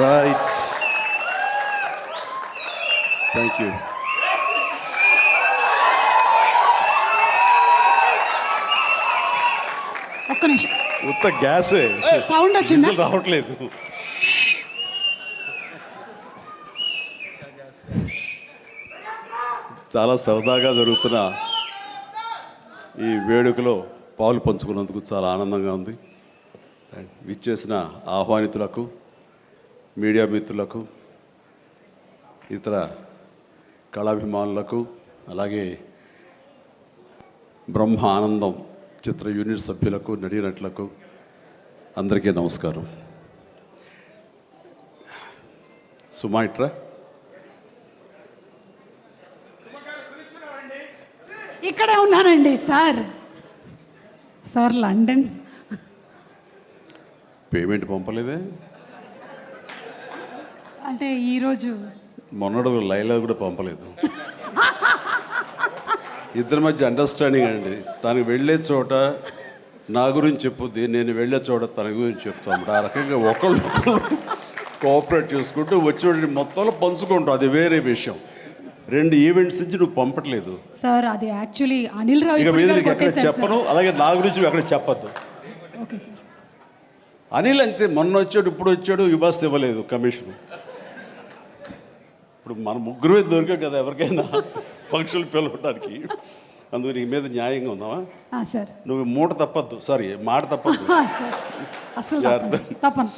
Right, thank you. ఒక్క నిమిషం ఉత్త గ్యాసే, సౌండ్ వచ్చిందా? విజిల్ రావట్లేదు. చాలా సరదాగా జరుగుతున్న ఈ వేడుకలో పాలు పంచుకున్నందుకు చాలా ఆనందంగా ఉంది. విచ్చేసిన ఆహ్వానితులకు, మీడియా మిత్రులకు, ఇతర కళాభిమానులకు, అలాగే బ్రహ్మ ఆనందం చిత్ర యూనిట్ సభ్యులకు, నటీనటులకు అందరికీ నమస్కారం. సుమాయిట్రా, ఇక్కడే ఉన్నానండి సార్. సార్ లండన్ పేమెంట్ పంపలేదే. అంటే ఈరోజు మొన్నడు లైలా కూడా పంపలేదు. ఇద్దరి మధ్య అండర్స్టాండింగ్ అండి. తనకు వెళ్ళే చోట నా గురించి చెప్పుద్ది, నేను వెళ్ళే చోట తన గురించి చెప్తాను. ఆ రకంగా ఒకళ్ళు కోఆపరేట్ చేసుకుంటూ వచ్చి మొత్తంలో పంచుకుంటాం. అది వేరే విషయం. 2 ఈవెంట్స్ నుంచి నువ్వు పంపట్లేదు సార్. అది యాక్చువల్లీ అనిల్ రావు ఇక మీద నీకు ఎక్కడ చెప్పను. అలాగే నా గురించి నువ్వు ఎక్కడ చెప్పద్దు. Okay sir. అనిల్ అంతే, మొన్న వచ్చాడు, ఇప్పుడు వచ్చాడు, ఇవ్వాల్సి ఇవ్వలేదు కమిషన్. ఇప్పుడు మన ముగ్గురే దొరికాం కదా ఎవరికైనా ఫంక్షన్లు పిలవడానికి. అందుకు నీ మీద న్యాయంగా ఉందామా సార్? నువ్వు మూట తప్పద్దు, సారీ మాట తప్పద్దు. సార్ అసలు తప్పను.